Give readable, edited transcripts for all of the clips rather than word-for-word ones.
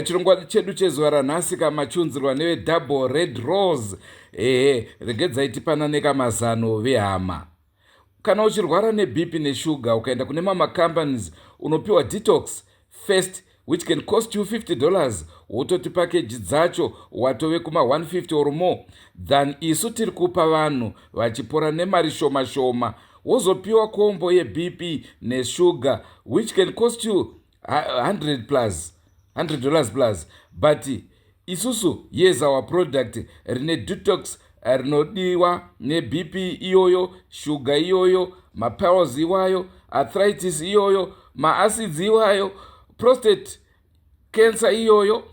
Chirongwa chedu chezuva ranhasi kamachunzirwa nevedouble red rose. Regedzai tipana nekamazano vehama. Kana uchirwara nebp neshuga ukaenda kune mama companies unopiwa detox first which can cost you $50 wototi package dzacho watove kuma 150 or more than isu tiri kupa vanhu vachipora nemari shoma shoma wozopiwa kombo yebp neshuga which can cost you $100 plus. But isusu yes our product rine detox rinodiwa nebp iyoyo, shuga iyoyo, mapills iwayo, arthritis iyoyo, maacids iwayo, prostate cancer iyoyo,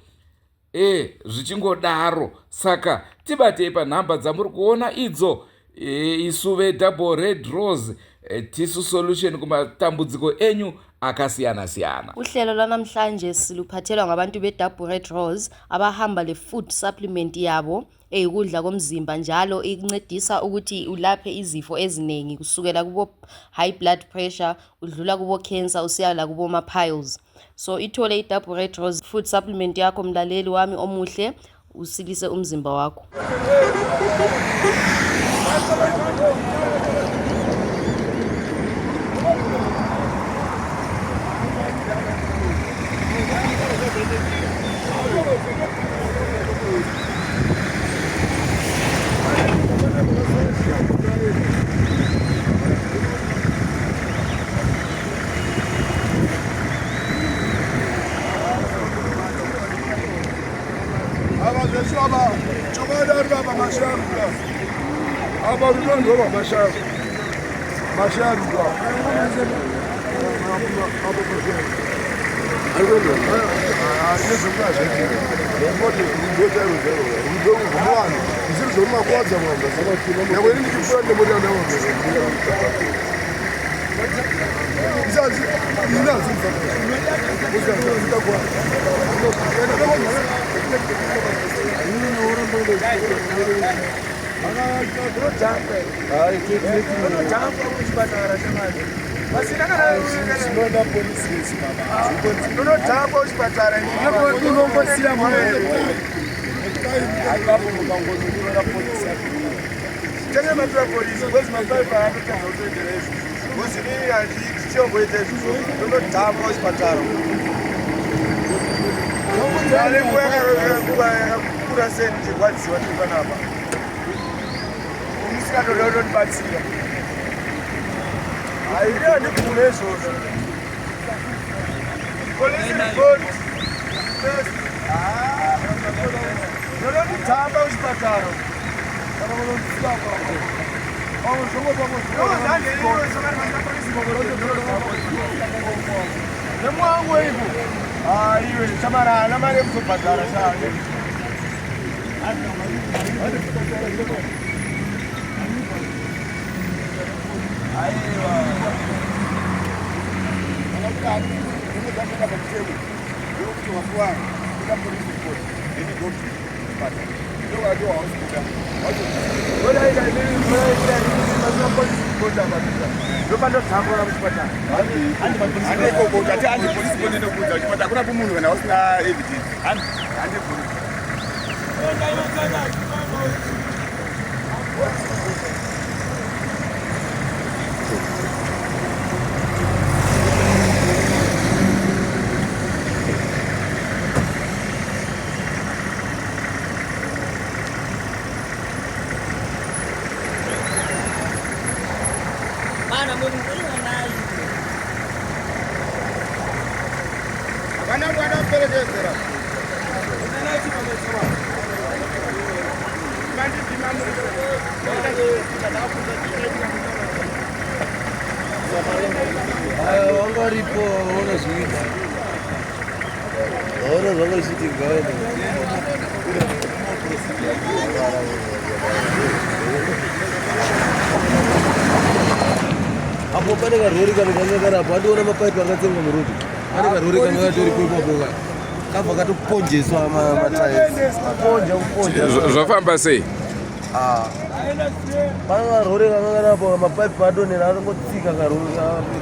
zvichingodaro. Saka tibatei panhamba dzamuri kuona idzo, isu vedouble red rose tisu solution kumatambudziko enyu akasiyana siyana. Uhlelo lwanamhlanje siluphathelwa ngabantu bedouble red rose abahamba le food supplement yabo eyikudla komzimba, njalo incedisa ukuthi ulaphe izifo eziningi kusukela kubo high blood pressure udlula kubo cancer usiya la kubo ma piles. So ithole idouble red rose food supplement yakho mlaleli wami omuhle, usilise umzimba wakho. Apo pane karori kanogara apo andiona mapaipi akatsenga muruti. Pane karori kangatori kuipapo kabva katoponjeswa matairi. Zvafamba sei? Rori kanganapo mapaipi madonera anongotsika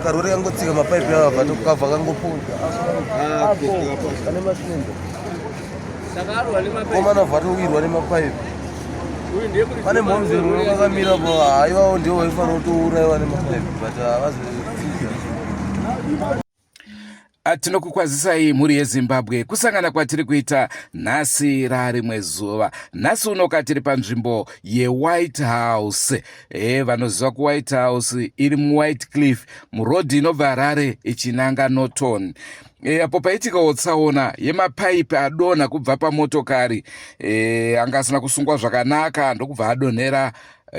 karori kangotsika mapaipi akabva tokabva kangopunza kane masimbi komanabva towirwa nemapaipi pane mhomzero kakamira po haivawo ndiwo vaifanira kutouraiwa nemapaipi but havazotsika. Tinokukwazisai mhuri yeZimbabwe kusangana kwatiri kuita nhasi rarimwe zuva. Nhasi unoka tiri panzvimbo yeWhite House. Vanoziva kuWhite House iri muWhite Cliff murodhi inobva Harare ichinanga Norton. Apo paitikawo tsaona yemapaipi adonha kubva pamotokari angasina kusungwa zvakanaka ndokubva adonhera.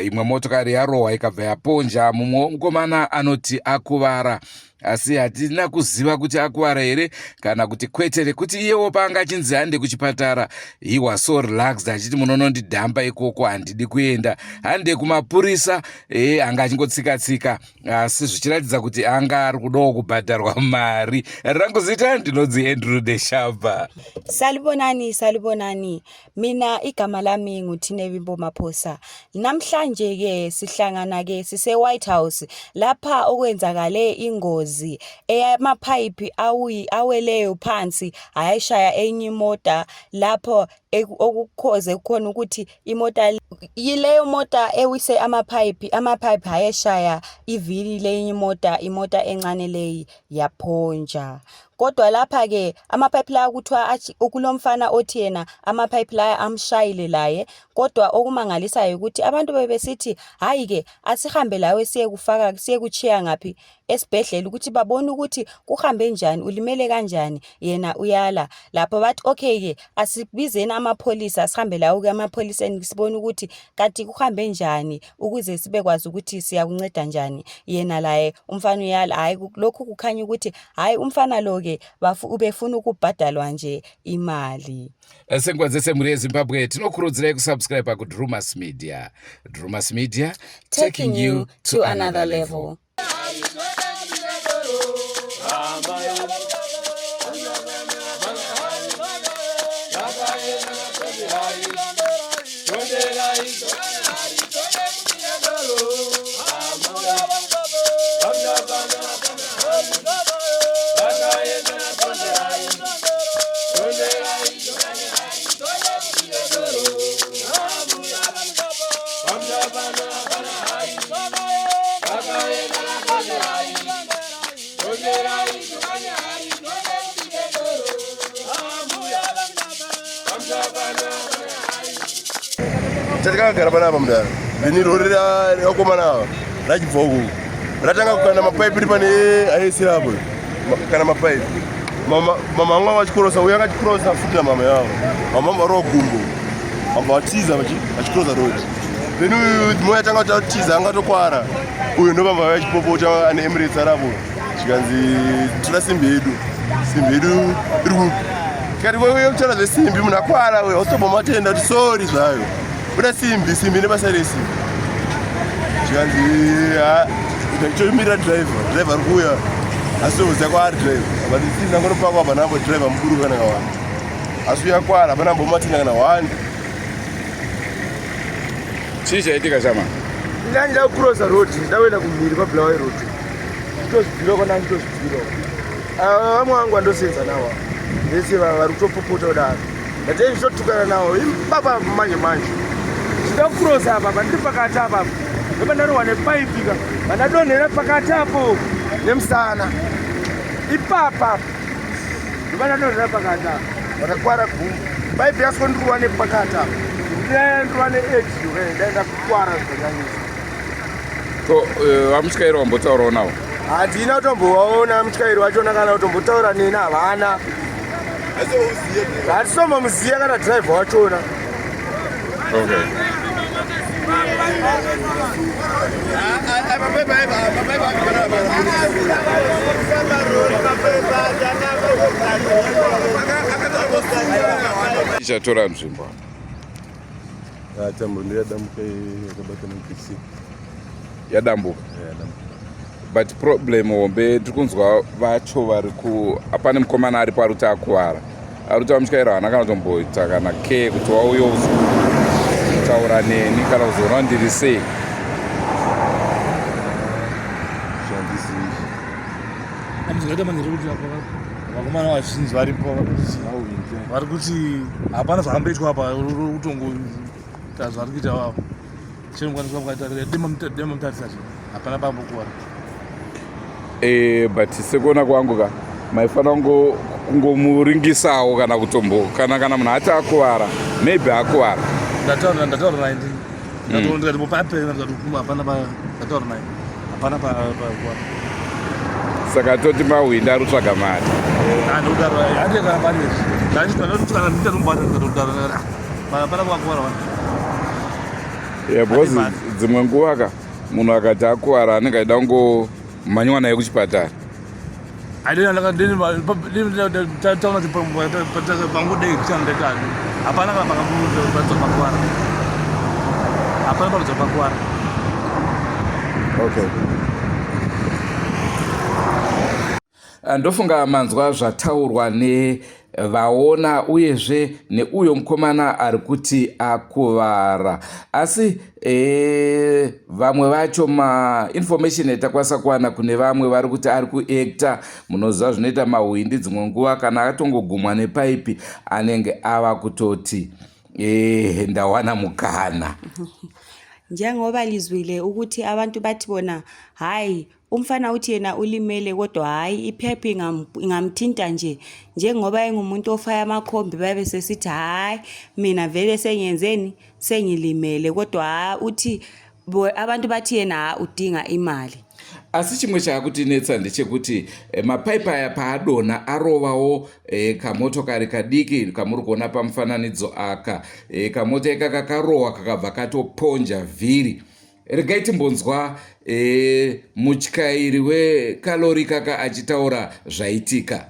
Imwe motokari yarohwa ikabva yaponja. Mumwe mukomana anoti akuvara, asi hatina kuziva kuti akuvara here kana kuti kwete, kuti iyewo paanga achinzi hande kuchipatara he was so relaxed achiti munonondidhamba ikoko handidi kuenda, hande kumapurisa anga achingotsika-tsika, asi zvichiratidza kuti anga ari kudawo kubhadharwa mari. Rangu zita ndinodzi Andrew Deshaba. Salibonani, mina igama lami nguThinevimbo Maphosa. Namhlanje-ke sihlangana-ke sise-White House lapha okwenzakale ingozi eyamaphayiphi aweleyo phansi ayashaya enye imota lapho okukhoze khona ukuthi imota yileyo mota ewise amaphayiphi ayashaya ivili lenye imota encane leyi yaphonja. Kodwa lapha-ke amaphayiphi la kuthiwa kulomfana othi yena amaphayiphi la amshayile laye, kodwa okumangalisayo ukuthi abantu bebesithi hayi-ke asihambe lawe siye kuchiya ngaphi esibhedlela ukuthi babone ukuthi kuhambe njani, ulimele kanjani, yena uyala. Lapho bathi okay-ke asibizeni amapholisa sihambe lawo-ke amapholiseni sibone ukuthi kanti kuhambe njani ukuze sibekwazi ukuthi siyakunceda njani. Yena laye umfana uyala. Hayi lokhu kukhanya ukuthi hayi umfana lo-ke ubefuna ukubhadalwa nje imali. Senkwazise mhuri yeZimbabwe, tinokurudzirai kusubscribe kuDrumas Media. Drumas Media, Taking you to another level. Chatikagara panapa mudara ini rori rakomana ava rachibva uku ratanga kukanda mapaipi pane aisirapo kana mapaipi mama amwe vachikrosa uya akachikrosa futi namama yavo mama varova gumbo vabva vatiza vachikrosa rodi then mwe atanga kuti atiza angatokwara uyu ndovamba vachipopota ane Emirates arapo chikanzi tira simbi yedu iri ku tikati wewe kutaura zvesimbi munhu akwara we wasobva matenda kuti sori zvayo kuda simbi nebasa resimbi chikanzi chomirira driver ari kuuya asi uziva kwaari driver but simbi nangonopakwa panambo driver mukuru kana kawanda asi uyakwara panambo matenda kana wanda. Chii chaitika chama? Ndanda kucrossa road ndawenda kumhiri paBulawayo road nditozvibvira kana nditozvibvira vamwe vangu vandosenza nawo vese vari kutopopota kudaro ndatei ndichotukana nawo impapa manje ndida kucrossa apa pandiri pakati apa ndopa ndarohwa nepaipika vandadonhera pakati apo nemusana ipapa ndopa ndadonhera pakati apa vatakwara gumbo paipi yasiko ndiruwa nepakati apa ndiruwa needge ndaenda kukwara zvakanyanyisa. So vamutyairi wambotaurawo navo? Hatina kutombovaona mutyairi wachona kana kutombotaura neni havana. Hatitombomuziva kana dhiraivha wachona. Okay. Ichatora nzvimbo tambo ndiyadambuka yakabata mupisi yadambuka. But problem hombe tiri kunzwa vacho vari pane mukomana aripo ari kuti akuvara ari kuti vamutyairi havana kana kutomboita kana ke kuti wauye taura neni kana kuzoona ndiri sei. Amuzikaita manhero kuti vakomana vazhinji varipo vari kuti hapana zvakamboitwa apa utongoita zvari kuita vavo chinokwaniswa kukaita dema mutarisa hapana pambokuwara. But sekuona kwangu ka maifana kungomuringisawo kana kutombo kana munhu ati akuwara maybe akuwara. Ndataura naye ndikati papera ndikati hapana ndataura naye hapana pakuwara. Saka toti mahwindi ari kutsvaga mari. Because dzimwe nguva ka munhu akati akuwara anenge aida kungomhanywa naye kuchipatara. Hapana kana pakuwara. Hapana pakuwara. Okay. Ndofunga manzwa zvataurwa nevaona uyezve neuyo mukomana ari kuti akuvara. Asi vamwe vacho mainformation etakwanisa kuwana kune vamwe vari kuti ari kuekta. Munoziva zvinoita mahwindi dzimwe nguva kana atongogumwa nepaipi anenge ava kutoti ndawana mukana. Njengoba lizwile ukuthi abantu bathi bona hayi umfana uthi yena ulimele kodwa hayi iphephi ingamthinta nje njengoba engumuntu ofaya amakhombi babe sesithi hayi mina vele sengilimele kodwa uthi abantu bathi yena udinga imali. Asi chimwe chakutinetsa ndechekuti mapaipi aya paadonha arovawo kamotokari kadiki kamuri kuona pamufananidzo aka. Kamota ika kakarohwa kakabva katoponja vhiri. Regai timbonzwa mutyairi wekalori kaka achitaura zvaitika.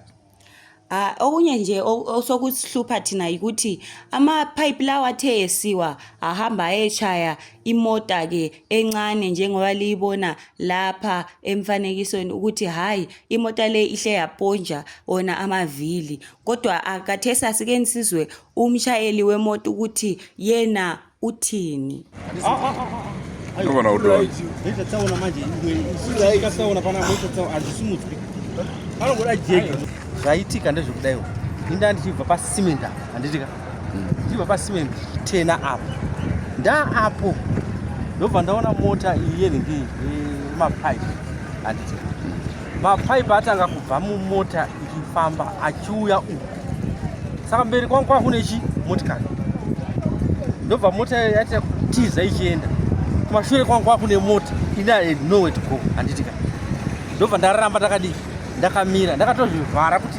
Okunye nje osokusihlupha thina ukuthi amapipe lawa athe esiwa ahamba echaya imota ke encane njengoba liyibona lapha emfanekisweni ukuthi hayi imota le ihle yaponja ona amavili kodwa akathesa sikenisizwe umshayeli wemoto ukuthi yena uthini. Ndobona udona. Nditaona manje isira ikasaona pana moto tsaona azisimudzwi. Anogoda jeki. Zvaitika ndezvekudaiwo. Inda ndichibva pasimenda handitika. Ndichibva pasimenda tena apo. Apo. Ndobva ndaona mota iyelingi mapipe handitika. Mapipe atanga kubva mumota ichifamba achiuya uku. Saka mberi kwangu kune motikari. Ndobva mota yati kutiza ichienda. Kumashure kwangu kune mota ina nowhere to go handitika. Ndobva ndaramba takadii ndakamira ndakatozvivhara kuti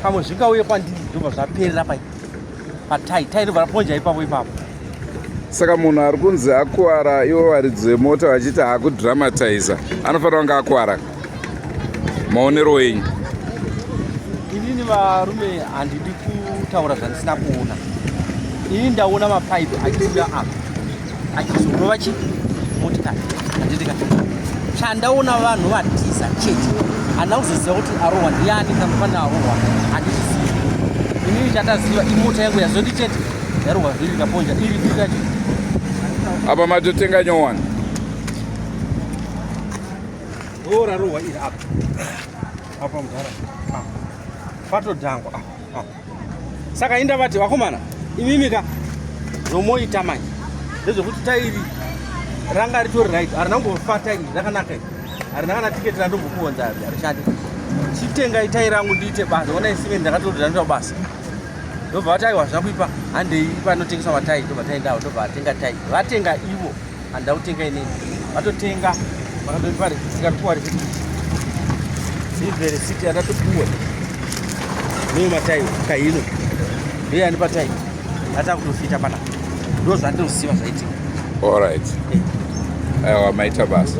pamwe zvingauye kwandiri ndobva zvaperera patai ndobva raponja ipapo. Saka munhu ari kunzi akuwara ivo varidzi vemota vachiti hakudramatiza anofanira kunge akuwara. Maonero enyu? Inini varume handidi kutaura zvandisina kuona. Ini ndaona mapaipi achiuya apa achizorova motikari handitika. Chandaona vanhu vatiza chete handina kuzoziva kuti arohwa ndiani kana pane arohwa handizvizivi. Inini chataziva imota yangu yazoti chete yarohwa vhiri rikaponja iri vhiri racho. Apa matotenga nyowani? Rarohwa iri apa mudhara patodhangwa. Saka inda vati vakomana imimika zvomoita manje ndezvekuti tairi ranga ritori right harina kumbofa tairi rakanaka harina kana tiketi randombokuonza harishandi chitengai tairi rangu ndiite basa ona isimeni ndakatodza ndinoita basa ndobva vataiwa zvakuipa handei panotengeswa matairi ndobva taendawo ndobva vatenga tairi vatenga ivo handida kutenga inini vatotenga vakandopari tikatopuwari silver city yatatopuwa niyo matairi kaino ndeyani patairi atakutofita panapa ndo zvandinoziva zvaitika. Alright. Aiwa maita basa.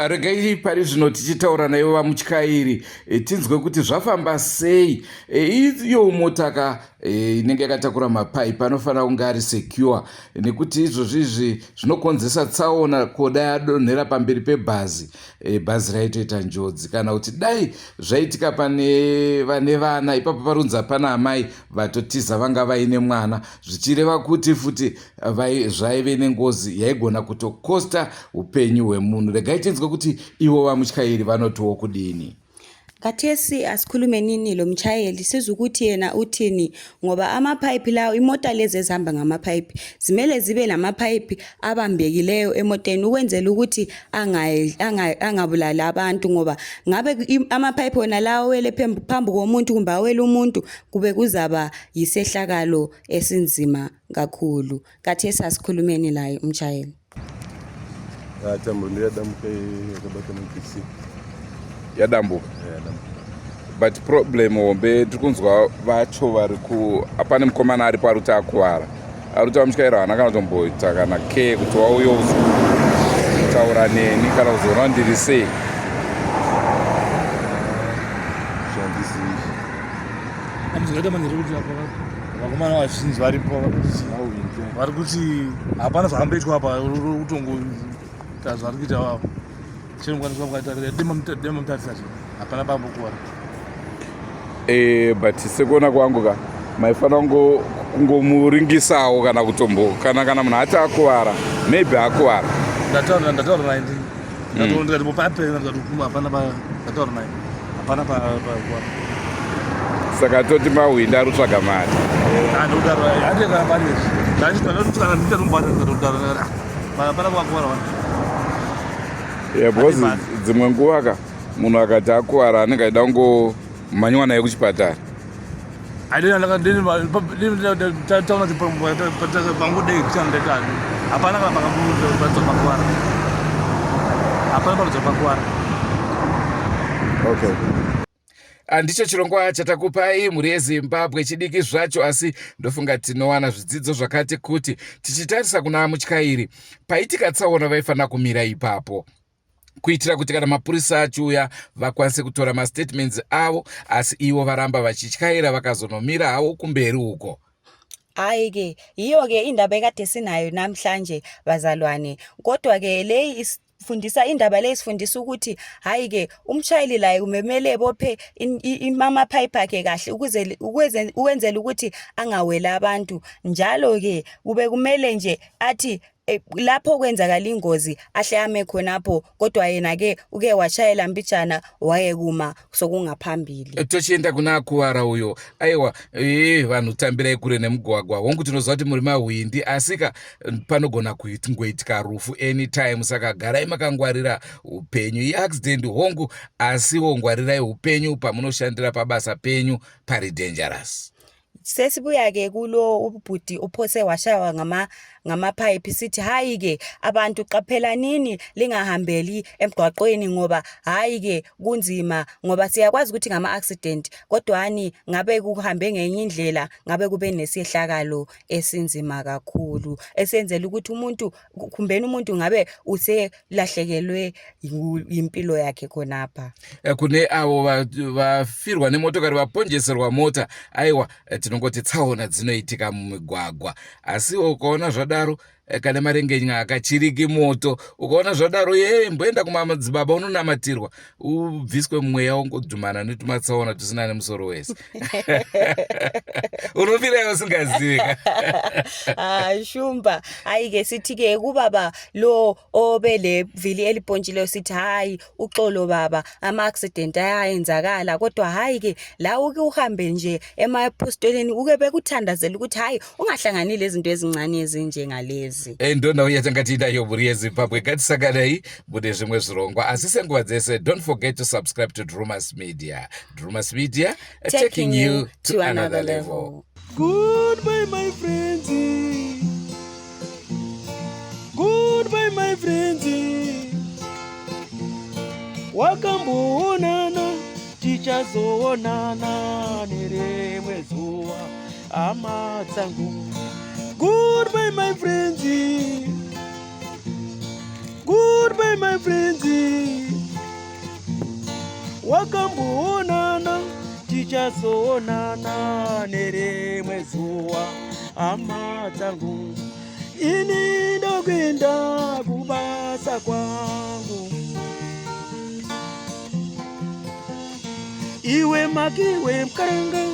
Regai pari zvino tichitaura naivo vamutyairi tinzwe kuti zvafamba sei. Iyo motaka inenge yakatakura mapaipi anofanira kunge ari secure, nekuti izvozvizvi zvinokonzesa tsaona koda yadonhera pamberi pebhazi, bhazi raitoita njodzi. Kana kuti dai zvaitika pane vane vana, ipapo parunzi hapana amai vatotiza vanga vaine mwana, zvichireva kuti futi zvaive nengozi yaigona kutokosta upenyu hwemunhu. Regai tinzwe kuti ivo vamutyairi vanotiwo kudini. Kathesi asikhulume nini lo mshayeli sizukuthi yena uthini ngoba amapipe lawo imota lezi ezihamba ngamapipe zimele zibe lamapipe abambekileyo emoteni ukwenzela ukuthi angabulala abantu ngoba ngabe amapipe wona lawo wele phambi komuntu kumbe awele umuntu kube kuzaba yisehlakalo esinzima kakhulu. Kathesi asikhulumeni la umshayeli. Yadambuka. But problem hombe tirikunzwa vacho vari apane mukomana aripo ari kuti akuwara, ari kuti vamutyairi havana kana kutomboita kana ke kuti wauye uzokutaura neni kana kuzoona ndiri sei. Amuzikaita manzero kuti vakomana vazhinji varipo vari kuti hapana zvakamboitwa apa utongoita zvari kuita vavo chinokwaniswa mukaita dema mutarisazvo hapana pambokuwara. But sekuona kwangu ka maifanira kungomuringisawo kana kutombo kana munhu ati akuwara, maybe akuwara. Ndataura naye ndikati mupapena ndikati hapana ndataura naye hapana pakuwara. Saka toti mahwindi ari kutsvaga mari. Because dzimwe nguva ka munhu akati akuwara anenge aida kungomhanywa naye kuchipatara. Okay. Handicho chirongwa chatakupai mhuri yeZimbabwe chidiki zvacho, asi ndofunga tinowana zvidzidzo zvakati kuti tichitarisa kuna mutyairi paitika tsaona vaifanira kumira ipapo kuitira kuti kana mapurisa achiuya vakwanise kutora mastatements avo, asi ivo varamba vachityaira vakazonomira havo kumberi uko. Hayi ke iyo ke indaba ekade sinayo namhlanje bazalwane, kodwa ke le fundisa indaba lesifundisa ukuthi hayi ke umshayeli laye kumemele bophe imama pipe akhe kahle ukwenzela ukuthi angawela abantu. Njalo ke kube kumele nje athi lapho kwenzakala ingozi ahlame khonapho, kodwa yena ke uke washayela mbijana wayekuma sokungaphambili. Tochienda kuna akuwara uyo, aiwa vanhu tambirai kure nemugwagwa hongu tinoziva kuti muri mahwindi, asika panogona kuitika rufu anytime, saka garai makangwarira upenyu. Iaccident hongu, asiwo ngwarirai upenyu pamunoshandira pabasa penyu pari dangerous. Sesibuya ke kulo ubhuti uphose washawa ngamapipe sithi hayi ke abantu qaphela nini lingahambeli emgwaqweni ngoba hayi ke kunzima, ngoba siyakwazi ukuthi ngama accident kodwani ngabe kuhambe ngenye indlela ngabe kube nesehlakalo esinzima kakhulu esenzela ukuthi umuntu kumbeni umuntu ngabe uselahlekelwe impilo yakhe khonapha. Kune avo vafirwa nemotokari vaponjeserwa mota, aiwa tinongoti tsaona dzinoitika mumigwagwa, asi ukaona zvadaro kana marengenya akachiriki moto, ukaona zvadaro mboenda kumadzibaba unonamatirwa ubviswe mweya ungodhumana netumatsaona tusina nemusoro wese. Unofira usingazivika. Shumba hayi ke sithi ke kubaba lo obele vili elipontshile sithi hayi uxolo baba ama accident ayenzakala, kodwa hayi ke la uke uhambe nje emapostoleni uke bekuthandazela ukuthi hayi ungahlanganile izinto ezincane ezinje ngalezi. Ndona uyatangatiita yo mhuri yeZimbabwe, ngatisakanai bude zvimwe zvirongwa, asi senguva dzese don't forget to subscribe to Drumas Media. Drumas Media, taking you to another level. Goodbye my friends, goodbye my friends, wakamboonana tichazoonana nerimwe zuva hama dzangu. Goodbye my friends, goodbye. Goodbye my friends, wakamboonana tichazoonana nerimwe zuwa. Hama dzangu ini ndokwenda kubasa kwangu. Iwe makiwe mkaranga,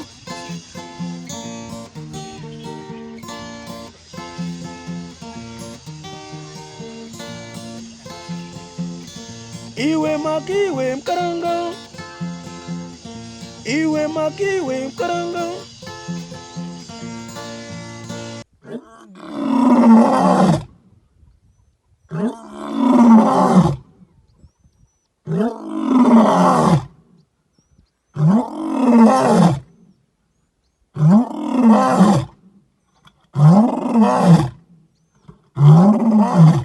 iwe makiwe mkaranga, iwe makiwe mkaranga. Ah!